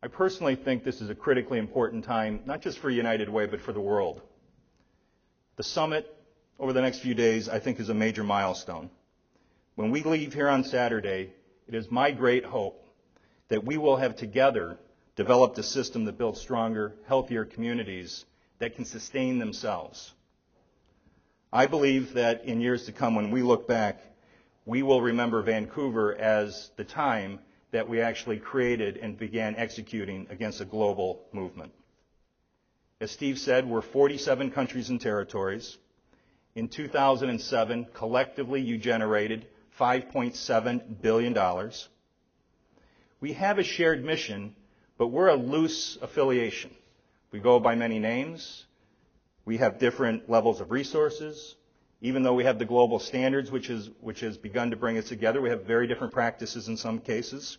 I personally think this is a critically important time, not just for United Way, but for the world. The summit over the next few days, I think, is a major milestone. When we leave here on Saturday, it is my great hope that we will have together developed a system that builds stronger, healthier communities that can sustain themselves. I believe that in years to come, when we look back, we will remember Vancouver as the time that we actually created and began executing against a global movement. As Steve said, we're 47 countries and territories. In 2007, collectively, you generated $5.7 billion. We have a shared mission, but we're a loose affiliation. We go by many names. We have different levels of resources. Even though we have the global standards, which has begun to bring us together, we have very different practices in some cases.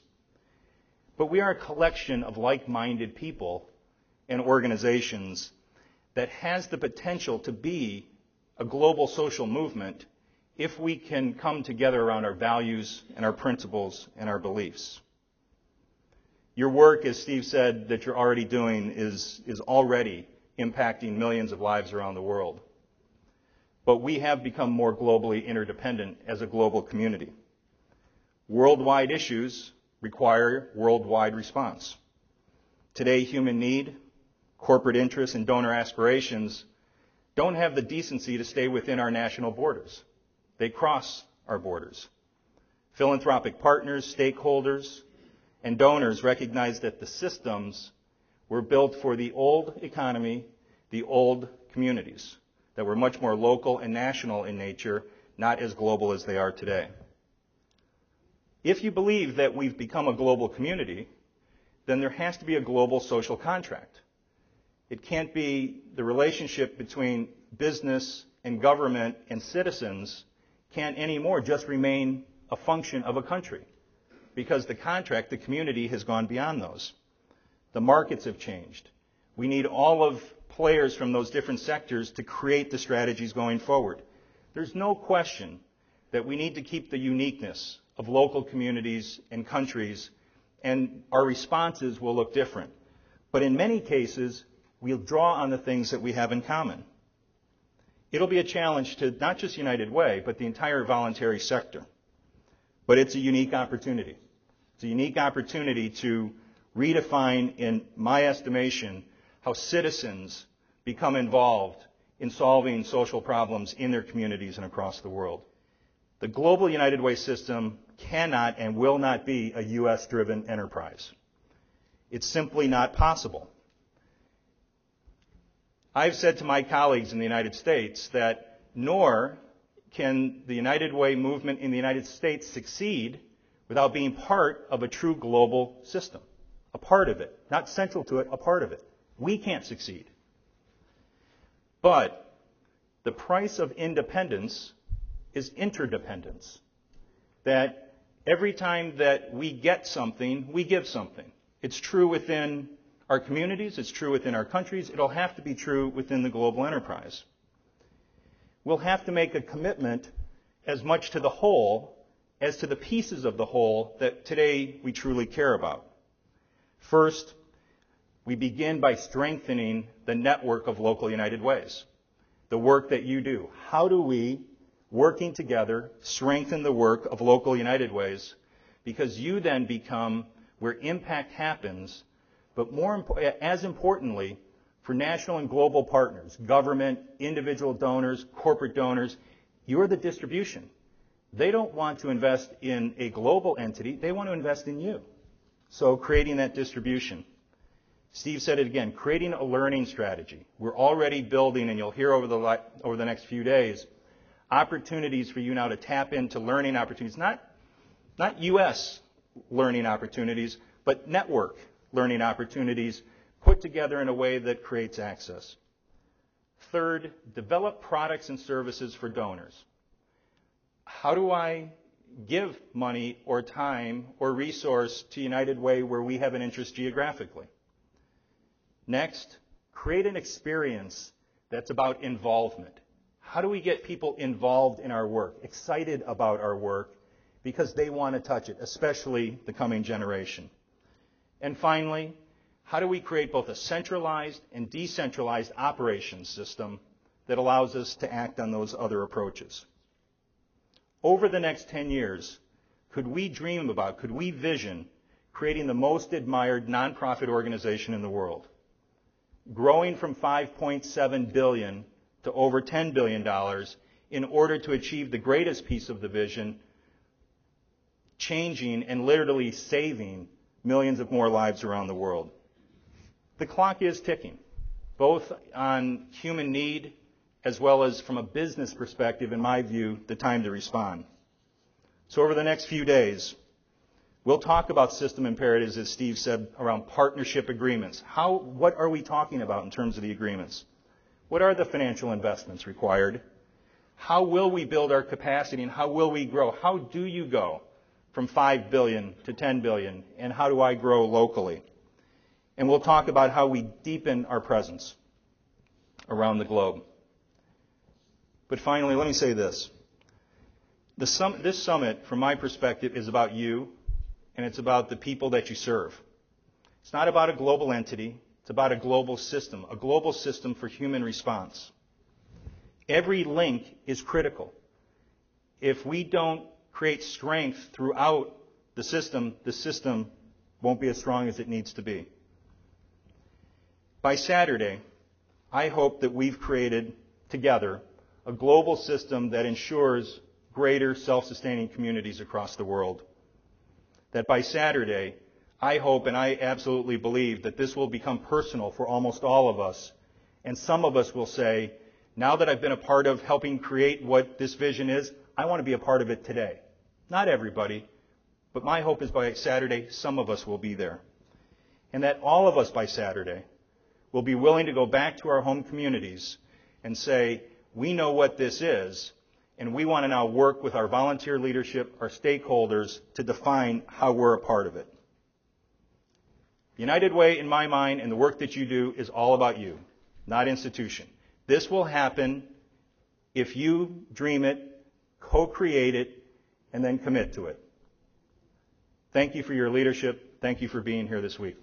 But we are a collection of like-minded people and organizations that has the potential to be a global social movement if we can come together around our values and our principles and our beliefs. Your work, as Steve said, that you're already doing is already impacting millions of lives around the world. But we have become more globally interdependent as a global community. Worldwide issues require worldwide response. Today, human need, corporate interests, and donor aspirations don't have the decency to stay within our national borders. They cross our borders. Philanthropic partners, stakeholders, and donors recognize that the systems were built for the old economy, the old communities, that were much more local and national in nature, not as global as they are today. If you believe that we've become a global community, then there has to be a global social contract. It can't be the relationship between business and government and citizens can't anymore just remain a function of a country, because the contract, the community, has gone beyond those. The markets have changed. We need all of players from those different sectors to create the strategies going forward. There's no question that we need to keep the uniqueness of local communities and countries, and our responses will look different. But in many cases, we'll draw on the things that we have in common. It'll be a challenge to not just United Way, but the entire voluntary sector. But it's a unique opportunity. It's a unique opportunity to redefine, in my estimation, how citizens become involved in solving social problems in their communities and across the world. The global United Way system cannot and will not be a U.S.-driven enterprise. It's simply not possible. I've said to my colleagues in the United States that nor can the United Way movement in the United States succeed without being part of a true global system. A part of it. Not central to it, a part of it. We can't succeed. But the price of independence is interdependence. That every time that we get something, we give something. It's true within our communities, it's true within our countries, it'll have to be true within the global enterprise. We'll have to make a commitment as much to the whole as to the pieces of the whole that today we truly care about. First, we begin by strengthening the network of local United Ways, the work that you do. How do we, working together, strengthen the work of local United Ways? Because you then become where impact happens, but as importantly, for national and global partners, government, individual donors, corporate donors, you're the distribution. They don't want to invest in a global entity, they want to invest in you. So creating that distribution. Steve said it again, creating a learning strategy. We're already building, and you'll hear over the next few days, opportunities for you now to tap into learning opportunities, not U.S. learning opportunities, but network learning opportunities put together in a way that creates access. Third, develop products and services for donors. How do I give money or time or resource to United Way where we have an interest geographically? Next, create an experience that's about involvement. How do we get people involved in our work, excited about our work, because they want to touch it, especially the coming generation? And finally, How do we create both a centralized and decentralized operations system that allows us to act on those other approaches? Over the next 10 years, could we vision creating the most admired nonprofit organization in the world, growing from $5.7 billion to over $10 billion in order to achieve the greatest piece of the vision, changing and literally saving millions of more lives around the world? The clock is ticking, both on human need as well as from a business perspective, in my view, the time to respond. So over the next few days, we'll talk about system imperatives, as Steve said, around partnership agreements. What are we talking about in terms of the agreements? What are the financial investments required? How will we build our capacity and how will we grow? How do you go from $5 billion to $10 billion, and how do I grow locally? And we'll talk about how we deepen our presence around the globe. But finally, let me say this. This summit, from my perspective, is about you, and it's about the people that you serve. It's not about a global entity. It's about a global system for human response. Every link is critical. If we don't create strength throughout the system won't be as strong as it needs to be. By Saturday, I hope that we've created together a global system that ensures greater self-sustaining communities across the world. That by Saturday, I hope and I absolutely believe that this will become personal for almost all of us. And some of us will say, now that I've been a part of helping create what this vision is, I want to be a part of it today. Not everybody, but my hope is by Saturday, some of us will be there. And that all of us by Saturday will be willing to go back to our home communities and say, we know what this is, and we want to now work with our volunteer leadership, our stakeholders, to define how we're a part of it. United Way, in my mind, and the work that you do is all about you, not institution. This will happen if you dream it, co-create it, and then commit to it. Thank you for your leadership. Thank you for being here this week.